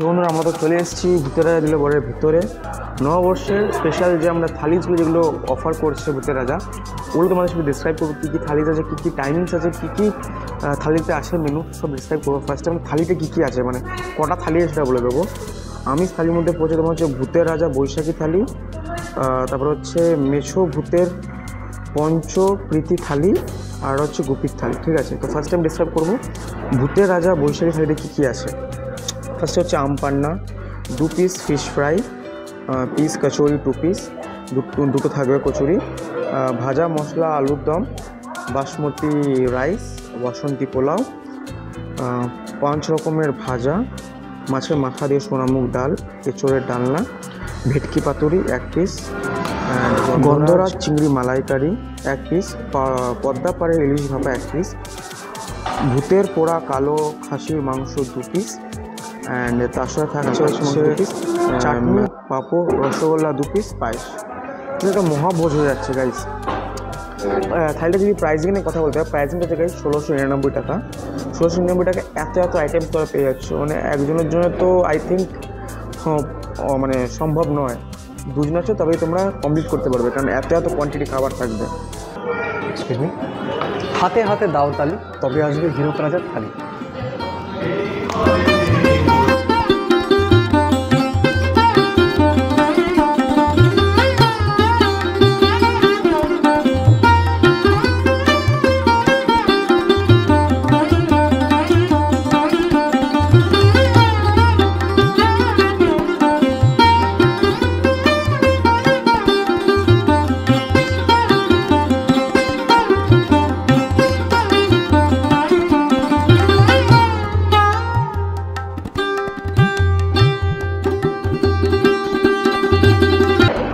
বন্ধুরা আমরা তো চলে এসেছি ভূতের রাজা দিলবরের ভিতরে। নববর্ষের স্পেশাল যে আমরা থালিজগুলো যেগুলো অফার করছে ভূতের রাজা, ওগুলো তোমাদের সাথে ডিসক্রাইব করবো। কী কী থালিজ আছে, কী কী টাইমিংস আছে, কী কী থালিতে আসে মেনু, সব ডিসক্রাইব করবো। ফার্স্টে আমরা থালিতে কী কী আছে, মানে কটা থালি আছে সেটা বলে দেবো। আমিষ থালির মধ্যে পড়ছে তোমার হচ্ছে ভূতের রাজা বৈশাখী থালি, তারপর হচ্ছে মেছো ভূতের পঞ্চপ্রীতি থালি, আর হচ্ছে গোপীর থালি। ঠিক আছে, তো ফার্স্ট টাইম ডিসক্রাইব করবো ভূতের রাজা বৈশাখী থালিতে কী কী আছে। ফার্স্টে হচ্ছে আম পান্না 2 piece, fish fry piece, kachori 2 piece, দুটো থাকবে কচুরি, ভাজা মশলা আলুর দম, বাসমতি রাইস, বাসন্তী পোলাও, 5 রকমের ভাজা, মাছের মাথা দিয়ে সোনামুগ ডাল, এঁচোড়ের ডালনা, ভেটকি পাতুরি 1 পিস, গন্ধরাজ চিংড়ি মালাইকারি 1 পিস, পদ্মা পাড়ের ইলিশ ভাপা 1 পিস, ভূতের পোড়া কালো খাসির মাংস 2 পিস, অ্যান্ড তার সাথে থাকছে হচ্ছে চাটনি, পাঁপড়, রসগোল্লা 2 পিস, পায়েস। এটা মহাভোজ হয়ে যাচ্ছে গাইস। থালিটা যদি প্রাইসিং নিয়ে কথা বলতে হয়, প্রাইসিংটা হচ্ছে গাইস 1699 টাকা। 1699 টাকা এত আইটেম তোরা পেয়ে যাচ্ছে, মানে একজনের জন্য তো আই থিঙ্ক মানে সম্ভব নয়। দুজন আছে তবেই তোমরা কমপ্লিট করতে পারবে, কারণ এত কোয়ান্টিটি খাবার থাকবে। হাতে হাতে দাও তালি, তবে আসবে হিরো রাজার থালি।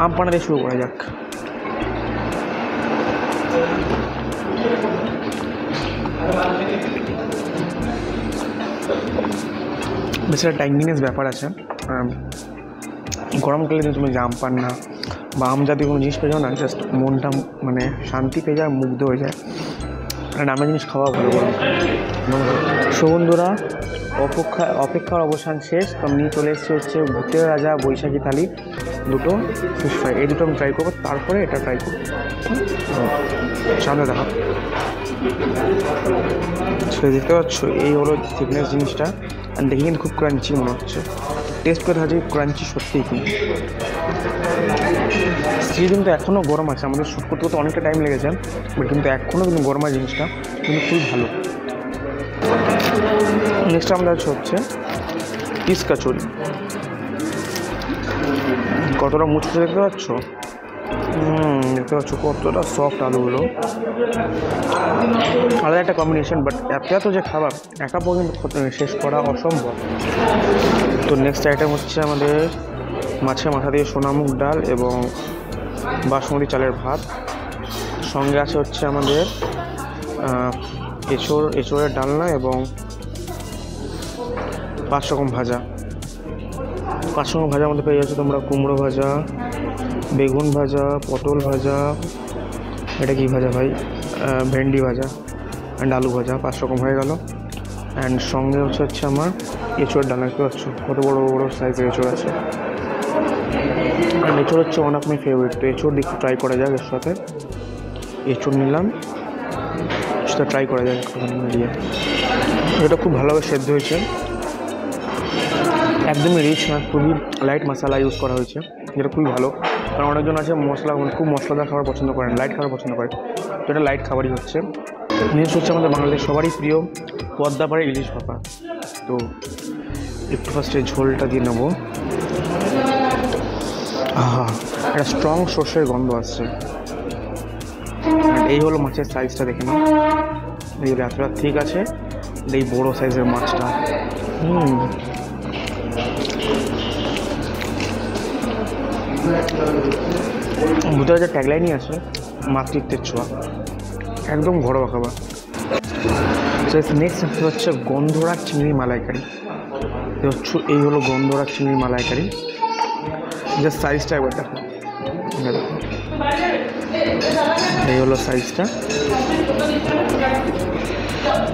আম পান্না দিয়ে শুরু করা যাক। বেশ একটা টাইমিনেস ব্যাপার আছে। গরমকালে যদি তুমি আম পান্না বা আম জাতীয় কোনো জিনিস পেয়ে যাও না, জাস্ট মনটা মানে শান্তি পেয়ে যায়, মুগ্ধ হয়ে যায়। আর নানা জিনিস খাওয়া ভালো গরমকালে। সো বন্ধুরা, অপেক্ষার অবসান শেষ। তো আমি নিয়ে চলে এসেছি হচ্ছে ভূতের রাজা বৈশাখী থালি, দুটো ফিশ ফ্রাই। এই দুটো আমি ট্রাই করবো, তারপরে এটা ট্রাই করবো। সামনে দেখা সেটা দেখতে পাচ্ছ, এই হলো থিকনেস জিনিসটা। আর দেখে কিন্তু খুব ক্রাঞ্চি মনে হচ্ছে। টেস্ট করে দেখা যায় ক্রাঞ্চি সত্যিই কিন্তু। স্ত্রী কিন্তু এখনও গরম আছে, আমাদের শ্যুট করতে করতে অনেকটা টাইম লেগেছে, বাট কিন্তু এখনও কিন্তু গরম আছে জিনিসটা, কিন্তু খুবই ভালো। নেক্সট আমাদের হচ্ছে পিস কচুরি। কতটা মুচকে দেখতে পাচ্ছ, দেখতে পাচ্ছ কতটা সফট আলুগুলো। আলাদা একটা কম্বিনেশন, বাট এত যে খাবার একা পর্যন্ত শেষ করা অসম্ভব। তো নেক্সট আইটেম হচ্ছে আমাদের মাছের মাথা দিয়ে সোনামুগ ডাল এবং বাসমতি চালের ভাত। সঙ্গে আছে হচ্ছে আমাদের এঁচোড়ের ডালনা এবং 5 রকম ভাজা। 5 রকম ভাজার মধ্যে পেয়ে যাচ্ছে তোমরা কুমড়ো ভাজা, বেগুন ভাজা, পটল ভাজা, এটা কি ভাজা ভাই, ভেন্ডি ভাজা অ্যান্ড আলু ভাজা। 5 রকম হয়ে গেল। অ্যান্ড সঙ্গে হচ্ছে আমার এঁচোড়ের ডালনা। দেখতে পাচ্ছ কত বড়ো বড়ো সাইজের এঁচোড় আছে। অ্যান্ড এঁচোড় হচ্ছে ওয়ান অফ মাই ফেভারিট। তো এঁচোড় দেখতে ট্রাই করা যাক। এর সাথে এঁচোড় নিলাম, সেটা ট্রাই করা যাক দিয়ে। এটা খুব ভালোভাবে সেদ্ধ হয়েছে, একদমই রিচ না, খুবই লাইট মশলা ইউজ করা হয়েছে, যেটা খুবই ভালো। কারণ অনেকজন আছে খুব মশলাদার খাবার পছন্দ করেন, লাইট খাবার পছন্দ করে, তো এটা লাইট খাবারই হচ্ছে। নেক্সট হচ্ছে আমাদের বাংলাদেশ সবারই প্রিয় পদ্মা পাড়ের ইলিশ ভাপা। তো একটু ফার্স্টে ঝোলটা দিয়ে নেবো। একটা স্ট্রং সর্ষের গন্ধ আসছে। এই হলো মাছের সাইজটা, দেখে নাও। এই এতটা ঠিক আছে, এই বড়ো সাইজের মাছটা। ভূতের রাজার ট্যাগলাইনই আছে মাতৃত্বের ছোঁয়া, একদম ঘরোয়া খাবার। নেক্সট হচ্ছে গন্ধরাজ চিংড়ি মালাইকারি। এই হলো গন্ধরাজ চিংড়ি মালাইকারি। জাস্ট সাইজটা একবার দেখো, এই হলো সাইজটা।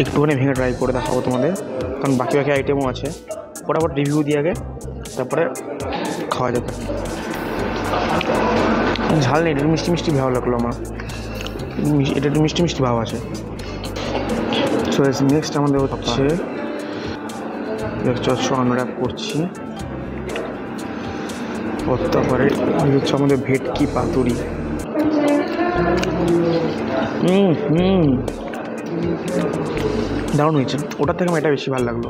একটুখানি ভেঙে ট্রাই করে দেখাবো তোমাদের, কারণ বাকি বাকি আইটেমও আছে। ফটাফট রিভিউ দিয়ে আগে, তারপরে খাওয়া যাবে। ঝাল নেই, একটু মিষ্টি মিষ্টি ভালো লাগলো আমার, এটা একটু মিষ্টি মিষ্টি ভাব আছে। সো নেক্সট আমাদের হচ্ছে দেখছো আনর্যাপ করছি। তারপরে হচ্ছে আমাদের ভেটকি পাতুরি। দারুণ হয়েছে, ওটার থেকে আমার এটা বেশি ভালো লাগলো।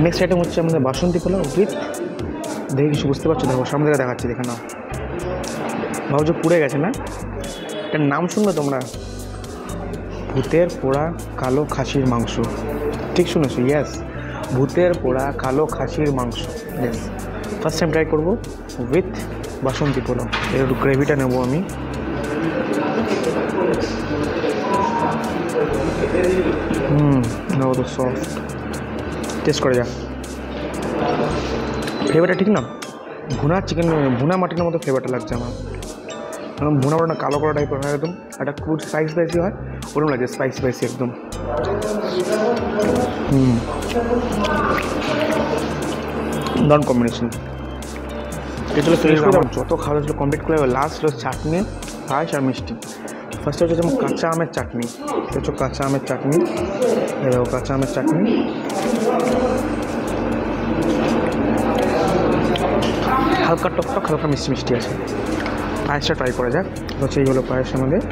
নেক্সট আইটেম হচ্ছে আমাদের বাসন্তী পোলাও উইথ, দেখে কিছু বুঝতে পারছো? দেখো সামনে থেকে দেখাচ্ছি, দেখে নাও। ভাবছো পুড়ে গেছে না? এটার নাম শুনবে তোমরা, ভূতের পোড়া কালো খাসির মাংস। ঠিক শুনেছো? ইয়েস, ভূতের পোড়া কালো খাসির মাংস। ইয়েস, ফার্স্ট টাইম ট্রাই করবো উইথ বাসন্তী পোলাও। এর একটু গ্রেভিটা নেবো আমি। নেবো তো সফট, টেস্ট করে যা। ফ্লেভারটা ঠিক না, ভুনা চিকেন, ভুনা মাটনের মতো ফ্লেভারটা লাগছে আমার। কারণ ভুনা মাটনা কালো করা টাইপের হয় একদম, একটা খুব স্পাইসি হয়, ওরকম লাগে স্পাইসি একদম। নন কম্বিনেশন। এটা হলো যত খাওয়া ছিল কমপ্লিট করে, লাস্ট হলো চাটনি, পায়েস আর মিষ্টি। ফার্স্টে হচ্ছে যেমন কাঁচা আমের চাটনি, হচ্ছে কাঁচা আমের চাটনি, দেখো কাঁচা আমের চাটনি, হালকা টকটক হালকা মিষ্টি মিষ্টি আছে। পায়েসটা ট্রাই করা যাক। হচ্ছে এই হলো পায়েস আমাদের।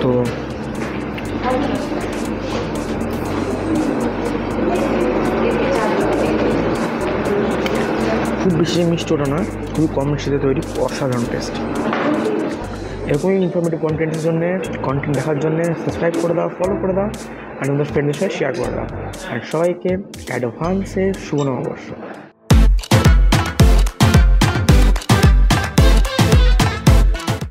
তো খুব বেশি মিষ্টি ওটা নয়, খুবই কম মিষ্টিতে তৈরি, অসাধারণ টেস্ট। এরকমই ইনফরমেটিভ কন্টেন্ট দেখার জন্য সাবস্ক্রাইব করে দাও, ফলো করে দাও, আর আমাদের ফ্রেন্ডদের সাথে শেয়ার করে দাও। আর সবাইকে অ্যাডভান্সে শুভ নববর্ষ।